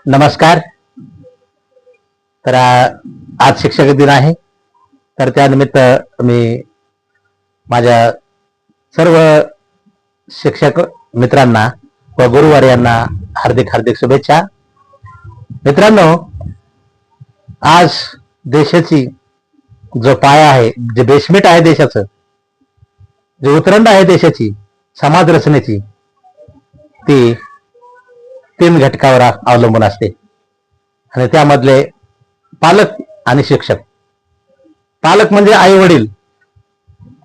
नमस्कार. तर आज शिक्षक दिन आहे. तर त्यानिमित्त मी माझ्या सर्व शिक्षक मित्रांना व गुरुवर्यांना हार्दिक हार्दिक शुभेच्छा. मित्रांनो, आज देशाची जो पाया आहे, जे बेसमेंट आहे देशाचं, जे उतरंड आहे देशाची समाज रचनेची, ती 3 घटकावर अवलंबून असते. आणि त्यामधले पालक आणि शिक्षक. पालक म्हणजे आई वडील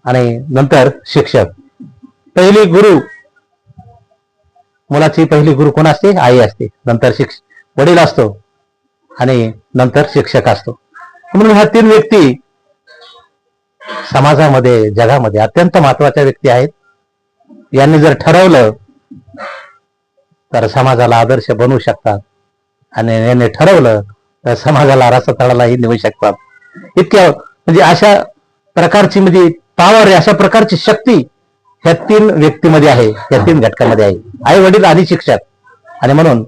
आणि नंतर शिक्षक. पहिली गुरु, मुलाची पहिली गुरु कोण असते? आई असते. नंतर वडील असतो आणि नंतर शिक्षक असतो. म्हणून ह्या 3 व्यक्ती समाजामध्ये, जगामध्ये अत्यंत महत्वाच्या व्यक्ती आहेत. यांनी जर ठरवलं तर समाजाला आदर्श बनवू शकतात आणि यांनी ठरवलं तर समाजाला रसातळालाही नेऊ शकतात. इतक्या म्हणजे अशा प्रकारची म्हणजे पॉवर, अशा प्रकारची शक्ती ह्या 3 व्यक्तीमध्ये आहे, या 3 घटकामध्ये आहे, आई वडील आणि शिक्षक. आणि म्हणून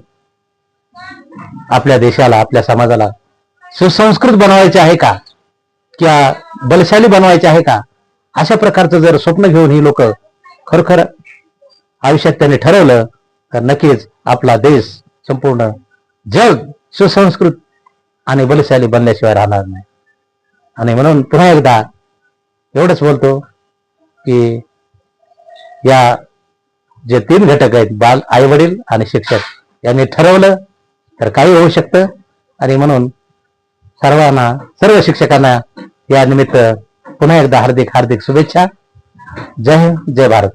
आपल्या देशाला, आपल्या समाजाला सुसंस्कृत बनवायचे आहे का किंवा बलशाली बनवायचे आहे का, अशा प्रकारचं जर स्वप्न घेऊन ही लोक खरोखर आयुष्यात त्यांनी ठरवलं तर नक्कीच आपला देश, संपूर्ण जग सुसंस्कृत आणि बलशाली बनल्याशिवाय राहणार नाही. आणि म्हणून पुन्हा एकदा एवढंच बोलतो की या जे 3 घटक आहेत, आई वडील आणि शिक्षक, यांनी ठरवलं तर काही होऊ शकतं. आणि म्हणून सर्वांना, सर्व शिक्षकांना या निमित्त पुन्हा एकदा हार्दिक हार्दिक शुभेच्छा. जय हिंद, जय भारत.